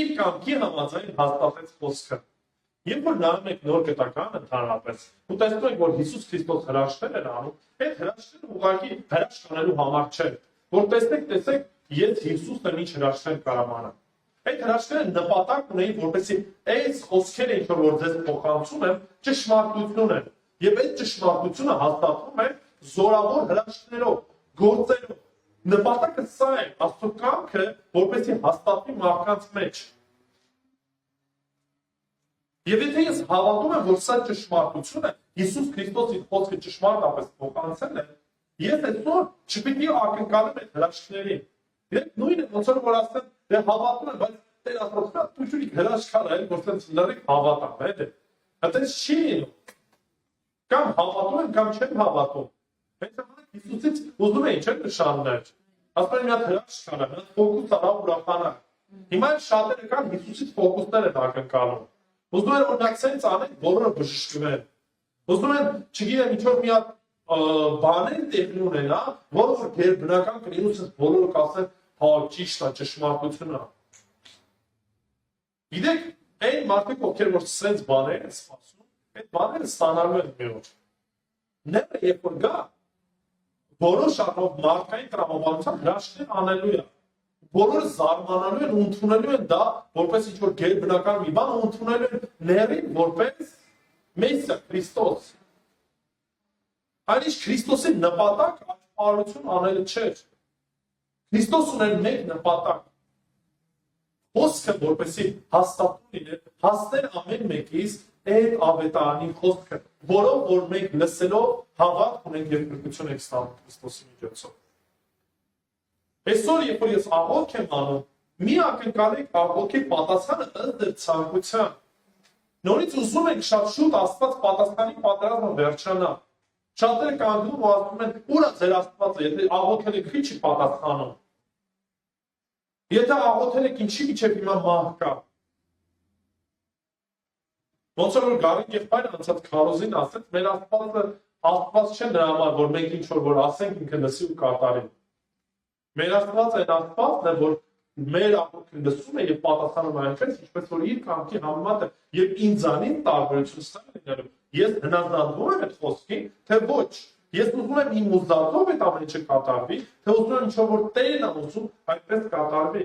իր կամքի համաձայն հաստատեց խոսքը։ Երբ որ նայում եք նոր գտական ընդհանրապես, ու տեսնում եք, որ Հիսուս Քրիստոս հրաշքներ էր անում, այդ հրաշքները ուղղակի հրաշք անելու համար չէ, որ տեսեք, ես Հիսուսն եմ ինչ հրաշքներ կարող անեմ։ Այդ հրաշքները նպատակ ունեին, որպեսզի այս խոսքերը, ինչ որ ձեզ փոխանցում եմ, ճշմարտություն են, եւ այդ ճշմարտությունը հաստատվում է զորավոր հրաշքներով, գործերով։ Նպատակը սա է, Աստծո կամքը, որպեսզի հաստատվի մարդկանց մեջ։ Եվ եթե ես հավատում եմ, որ սա ճշմարտություն է, Հիսուս Քրիստոսի խոսքը ճշմարտապես փոխանցել է, ես այսօր չպիտի ակնկալեմ այդ հրաշքներին։ Երբ նույնը ոնց որ ասեմ, դե հավատում եմ, բայց Տեր Աստվածը դուք հրաշքար է, որ ցած լրիվ հավատամ, է։ Այդպես չի լինում։ Կամ հավատում եմ, կամ չեմ հավատում։ Հենց այդ Հիսուսից ուզում եմ ինչ նշաններ։ Ասում եմ, մի հատ հրաշքար է, մի հատ ֆոկուս արա ուրախանա։ Հիմա շատերը կան Հիսուսից ֆոկուսներ են ակնկալում։ Ուզում են որ նա ցենց անեն, բոլորը բժշկվեն։ Ուզում են, չգիտեմ, ինչ-որ մի հատ բաներ տեղի ունենա, որը որ գերբնական կլինի, ցենց բոլորը կասեն, հա, ճիշտ է, ճշմարտություն է։ Գիտեք, այն մարդիկ, ովքեր որ ցենց բաներ են սպասում, այդ բաները ստանալու են մի օր։ Ները երբ որ գա, որոշ առով մարդկային տրամաբանության հրաշքներ անելու է։ Բոլորը զարմանալու են ու ընդունելու են դա, որպես ինչ-որ գերբնական մի բան, ու ընդունելու են ներին, որպես Մեսիա, Քրիստոս։ Այնիշ Քրիստոսի նպատակ աշխարհություն անելը չէր։ Քրիստոս ուներ մեկ նպատակ։ Խոսքը, որպեսզի հաստատուն լիներ, հասներ ամեն մեկից այդ ավետարանի խոսքը, որով որ մենք լսելով հավատ ունենք եւ փրկություն ենք ստանում Քրիստոսի միջոցով։ Այսօր երբ որ ես աղոթք եմ անում, մի ակնկալեք աղոթքի պատասխանը ըստ դեր ցանկության։ Նորից ուզում ենք շատ շուտ Աստված պատասխանի պատրաստը վերջանա։ Շատերը կանգնում ու ասում են՝ ուր է ձեր Աստվածը, եթե աղոթել եք, ինչի պատասխանում։ Եթե աղոթել եք, ինչի միջև հիմա մահ կա։ Ոնց որ Գարիկ եղբայրը անցած քարոզին ասեց, մեր Աստված չէ նրա համար, որ մենք ինչ որ ասենք ինքը լսի ու կատարի։ Մեր Աստված այն Աստվածն է, որ մեր աղոթքը լսում է եւ պատասխանում է այնպես, ինչպես որ իր կամքի համեմատ է, եւ ինձանից տարբերություն ստա լինելու։ Ես հնազանդվում եմ այդ խոսքին, թե ոչ։ Ես ուզում եմ իմ ուզածով այդ ամեն ինչը կատարվի, թե ուզում եմ ինչ որ Տերն է ուզում, այդպես կատարվի։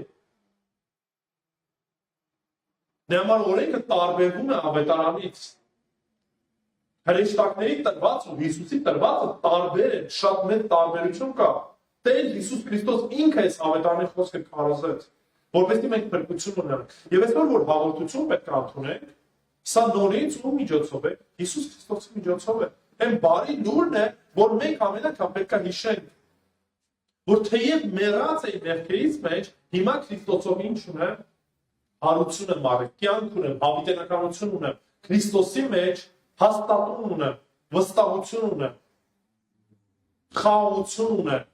Դե համար օրենքը տարբերվում է ավետարանից։ Հրեշտակների տրված ու Հիսուսի տրվածը տարբեր է, շատ մեծ տարբերություն կա։ Տեր Հիսուս Քրիստոս ինքը այս ավետարանի խոսքը քարոզեց, որովհետեւ մենք փրկություն ունենք։ Եվ այսօր որ հաղորդություն պետք է ընդունենք, սա նորից ու միջոցով է, Հիսուս Քրիստոսի միջոցով է։ Այն բարի լուրն է, որ մենք ամենակամ պետք է հիշենք, որ թեև մեռած է մեղքերից մեջ, հիմա Քրիստոսով ինչ ունեմ, հարություն եմ արել, կյանք ունեմ, հավիտենականություն ունեմ, Քրիստոսի մեջ հաստատում ունեմ, վստահություն ունեմ, խաղաղություն ունեմ։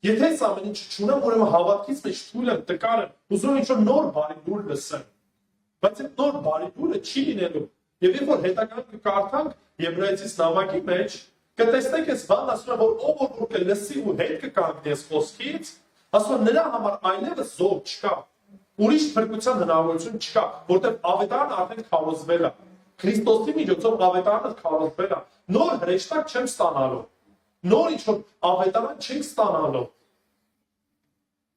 Եթե այս ամեն ինչը չունեմ, ուրեմն հավատքից մեջ թույլ եմ, տկար եմ, ուզում եմ ինչ-որ նոր բարի լուր լսեմ։ Բայց այդ նոր բարի լուրը չի լինելու։ Եվ երբ որ հետագան կկարդանք Եբրայեցիս նամակի մեջ, կտեսնենք այս բանն ասում է, որ ով որ կլսի ու հետ կկանգնի այս խոսքից, ասում է նրա համար այլևս զոհ չկա։ Ուրիշ փրկության հնարավորություն չկա, որտեղ ավետարանը արդեն քարոզվել է։ Քրիստոսի միջոցով ավետարանը քարոզվել է։ Նոր հրեշտակ չեմ ստանալու։ Նոր ինչ-որ ավետարան չենք ստանալու։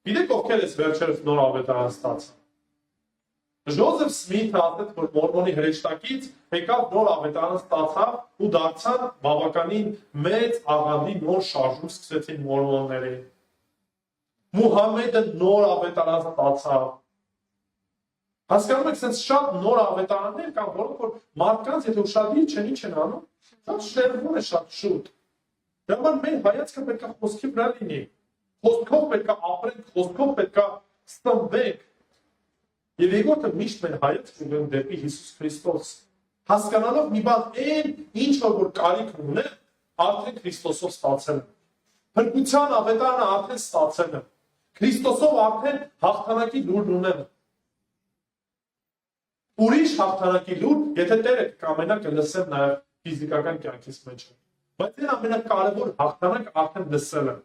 Գիտեք ովքեր էս վերջերս նոր ավետարան ստացան։ Ժոզեֆ Սմիթը ասաց, որ մորմոնի հրեշտակից եկավ նոր ավետարան ստացավ ու դարձան բավականին մեծ աղանդի նոր շարժում սկսեցին մորմոնները։ Մուհամեդը նոր ավետարան ստացավ։ Հասկանում եք, sense շատ նոր ավետարաններ կան, որոնք որ մարդկանց եթե ուշադիր չեն, ինչ են անում, շատ շերվում է շատ շուտ։ Դա համար մեր հայացքը պետք է խոսքի վրա լինի։ Խոսքով պետք է ապրենք, խոսքով պետք է ստմվենք։ Եվ երկրորդը միշտ մեր հայացքը ունենք դեպի Հիսուս Քրիստոս։ Հասկանալով մի բան, այն ինչ որ կարիք ունեմ, արդեն Քրիստոսով ստացել եմ։ Փրկության ավետարանը արդեն ստացել եմ։ Քրիստոսով արդեն հաղթանակի լուրն ունեմ։ Ուրիշ հաղթանակի լուր, եթե Տերը կամենա կլսեմ նաև ֆիզիկական կյանքից մեջ։ Բայց այն ամենակարևոր հաղթանակը արդեն լսել եմ։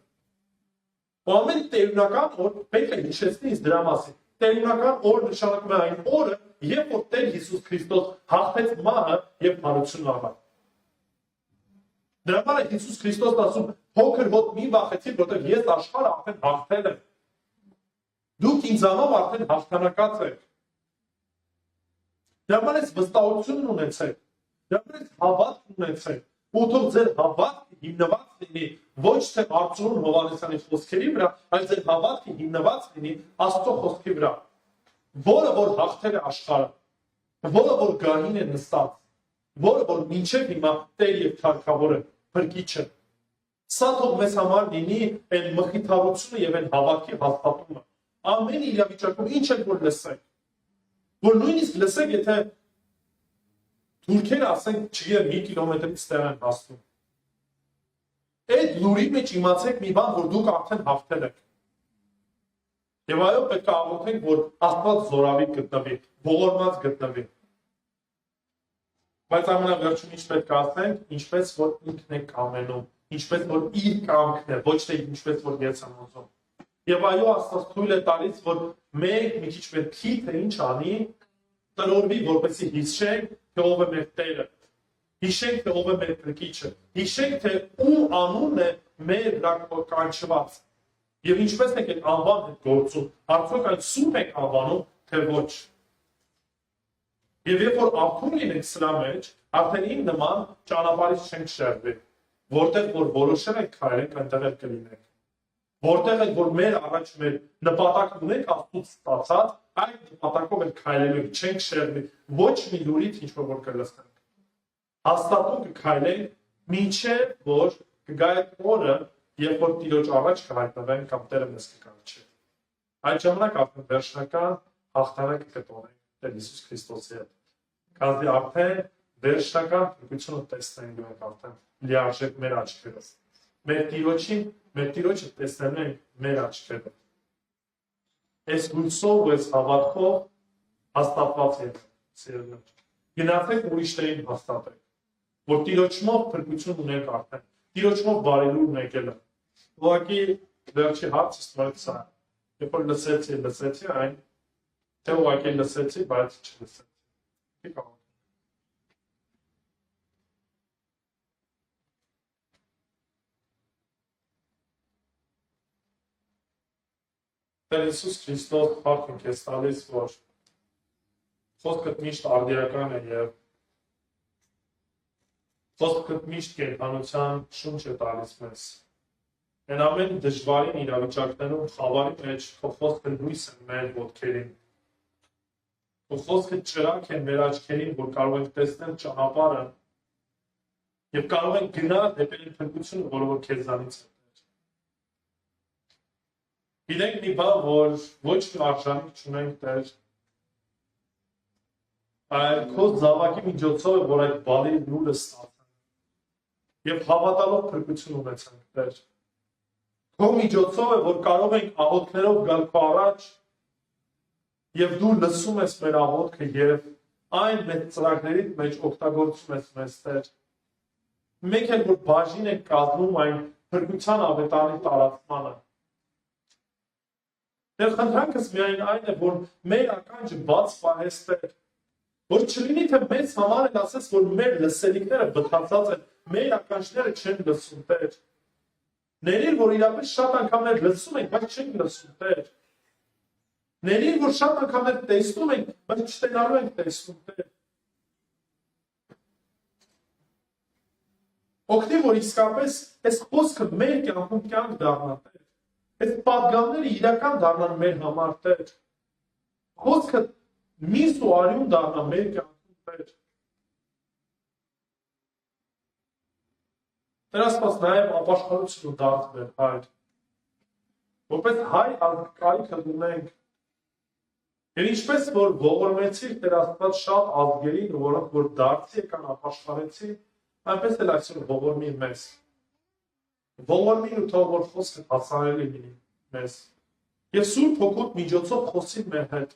Ու ամեն տերունական օր պետք է հիշեցնի ինձ դրա մասին։ Տերունական օր նշանակում է այն օրը, երբ որ Տեր Հիսուս Քրիստոս հաղթեց մահը եւ հարությունն առավ։ Դրա համար է Հիսուս Քրիստոսն ասում, փոքր ոտ մի վախեցիր, որտեղ ես աշխարհը արդեն հաղթել եմ։ Դուք ինձանով արդեն հաղթանակած եք։ Դրա համար ես վստահություն ունեցեք, դրա համար ես հավատք ունեցեք, ու թող ձեր հավատքը հիմնված լինի ոչ թե Արծրուն Հովհաննեսյանի խոսքերի վրա, այլ ձեր հավատքը հիմնված լինի Աստծո խոսքի վրա, որը որ հաղթել է աշխարհը, որը որ գահին է նստած, որը որ մինչև հիմա Տեր եւ Թագավոր է, Փրկիչը։ Սա թող մեզ համար լինի այն մխիթարությունը եւ այն հավատքի հաստատումը։ Ամեն իրավիճակում ինչ եք որ լսեք, որ նույնիսկ լսեք, եթե թուրքերը ասենք, չգիտեմ, 1 կիլոմետրից տեղ են հասնում։ Այդ լուրի մեջ իմացեք մի բան, որ դուք արդեն հաղթել եք։ Եվ այո, պետք է աղոթենք, որ Աստված զորավի գտնվի, ողորմած գտնվի։ Բայց ամենավերջում ինչ պետք է ասենք, ինչպես որ ինքն է կամենում, ինչպես որ իր կամքն է, ոչ թե ինչպես որ ես եմ ուզում։ Եվ այո, Աստված թույլ է տալիս, որ մենք մի քիչ մեր քիթը ինչ անի, տրորվի, որպեսզի հիշենք, թե ով է մեր Տերը։ Հիշենք, թե ով է մեր Փրկիչը։ Հիշենք, թե ում անունն է մեր կանչված։ Եվ ինչպես ենք այդ անվան հետ գործում, արդյոք այն սուրբ ենք անվանում, թե ոչ։ Եվ երբ որ ապրում լինենք սրա մեջ, արդեն իմ նման ճանապարհից չենք շեղվի, որտեղ որ որոշել ենք քայլենք, այնտեղ էլ կլինենք։ Որտեղ էլ որ մեր առաջ մեր նպատակ ունենք Աստծուց ստացած, այդ նպատակով էլ քայլելու չենք շեղվի, ոչ մի լուրից ինչ որ կլսենք։ Հաստատուն կքայլենք, մինչև որ կգա այդ օրը, երբ որ Տիրոջ առաջ կհայտնվենք կամ Տերը մեզ կկանչի։ Այդ ժամանակ արդեն վերջնական հաղթանակը կտոնենք Տեր Հիսուս Քրիստոսի հետ։ Քանի արդեն վերջնական փրկությունը տեսնենք մենք արդեն լիարժեք մեր աչքերով։ Մեր Տիրոջը տեսնելու ենք մեր աչքերով։ Այս հույսով ու այս հավատքով հաստատված ենք, սիրելիներ։ Գնացեք ուրիշներին հաստատեք, որ տիրոջմով փրկություն ունեք արդեն, տիրոջմով բարելուր եկել է։ Ուղղակի վերջի հարցը ստվեց սա, երբ որ լսեցի այն, թե ուղղակի լսեցի, բայց չլսեցի։ Տեր Հիսուս Քրիստոս փառք ենք քեզ տալիս, որ խոսքդ միշտ արդիական է եւ խոսքդ միշտ կենթանության շունչ է տալիս մեզ։ Այն ամեն դժվարին իրավիճակներում խավարի մեջ քո խոսքը լույս է մեր ոտքերին։ Քո խոսքը ճրակ է մեր աչքերին, որ կարող ենք տեսնել ճանապարհը եւ կարող ենք գնալ դեպի փրկությունը, որը քեզանից է։ Գիտենք մի բան, որ ոչ մի արժանիք չունենք Տեր, այլ քո զավակի միջոցով է, որ այդ բալի լուրը ստացանք եւ հավատալով փրկություն ունեցանք Տեր։ Քո միջոցով է, որ կարող ենք աղոթքներով գալ քո առաջ եւ դու լսում ես մեր աղոթքը եւ այն մեր ծրագրերի մեջ օգտագործում ես մեզ Տեր։ Մենք էլ որ բաժին ենք կազմում այն փրկության ավետարանի տարածմանը։ Դեռ խնդրանքս միայն այն է, որ մեր ականջը բաց պահես Տեր, որ չլինի թե մեզ համար էլ ասես, որ մեր լսելիքները բթացած են, մեր ականջները չեն լսում Տեր։ Ներիր, որ իրապես շատ անգամներ լսում ենք, բայց չենք լսում Տեր։ Ներիր, որ շատ անգամներ տեսնում ենք, բայց չտենալու ենք տեսնում Տեր։ Օգնի, որ իսկապես այս խոսքը մեր կյանքում կյանք դառնա Տեր։ Այս պատգամները իրական դառնան մեր համար Տեր։ Խոսքը միս ու արյուն դառնա մեր կյանքում Տեր։ Տեր Աստված նաև ապաշխարություն ու դարձնել Հայր։ Որպես հայ կարիք ունենք։ Եվ ինչպես որ ողորմեցիր Տեր Աստված շատ ազգերին, որոնք որ դարձի եկան ապաշխարեցի, այնպես էլ այսօր ողորմի մեզ։ Ողորմին ու թող որ խոսքը հասանելի լինի մեզ։ Եվ Սուրբ Հոգուդ միջոցով խոսի մեր հետ։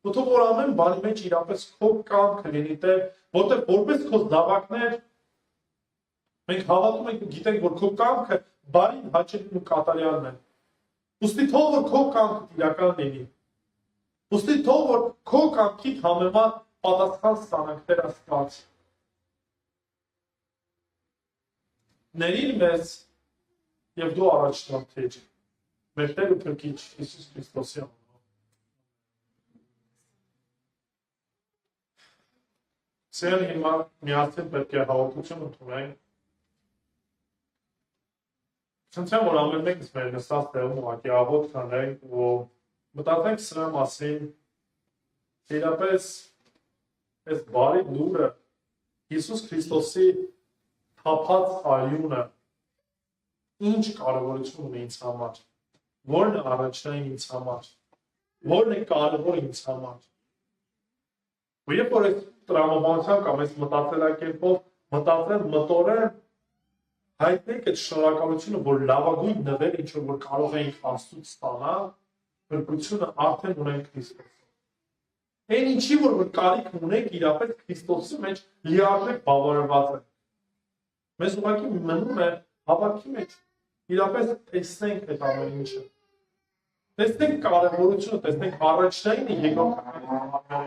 Ու թող որ ամեն բանի մեջ իրապես քո կամքը լինի Տեր, որտեղ որպես քո զավակներ մենք հավատում ենք ու գիտենք, որ քո կամքը բարին, հաճելին ու կատարյալն է։ Ուստի թող որ քո կամքը իրական լինի։ Ուստի թող որ քո կամքիդ համեմատ պատասխան ստանանք Տեր Աստված։ Ներիր մեզ եւ դու առաջնորդիր մեր Տեր ու Փրկիչ Հիսուս Քրիստոսի անունով։ Սեր հիմա միասին պետք է հաղորդություն ընդունենք։ Ցնցեմ, որ ամեն մեկս մեր նստած տեղում ուղղակի աղոթք անենք ու մտածենք սրա մասին, իրապես այս բարի լուրը Հիսուս Քրիստոսի թափած արյունը ինչ կարևորություն ունի ինձ համար, որն է առաջնային ինձ համար, որն է կարևոր ինձ համար։ Ու երբ որ այս տրամաբանության կամ այս մտածելակերպով մտածել մտորեն, հայտնենք այդ շնորհակալությունը, որ լավագույն նվեր ինչ որ կարող էինք Աստծուց ստանալ, փրկությունը արդեն ունենք Քրիստոսում։ Այն ինչի որ կարիք ունենք իրապես Քրիստոսի մեջ լիարժեք բավարարված է։ Մեզ ուղղակի մնում է հավատքի մեջ իրապես տեսնենք այդ ամեն ինչը։ Տեսնենք կարևորությունը, տեսնենք առաջնայինը եկողները։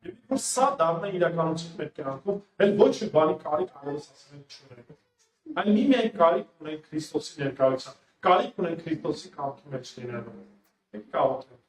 Եվ որ սա դառնա իրականություն մեր կյանքում, էլ ոչ մի բանի կարիք այլևս ասենք չունենք։ Այլ միայն կարիք ունենք Քրիստոսի ներկայության, կարիք ունենք Քրիստոսի կամքի մեջ լինելու։ Եք կաղոթենք։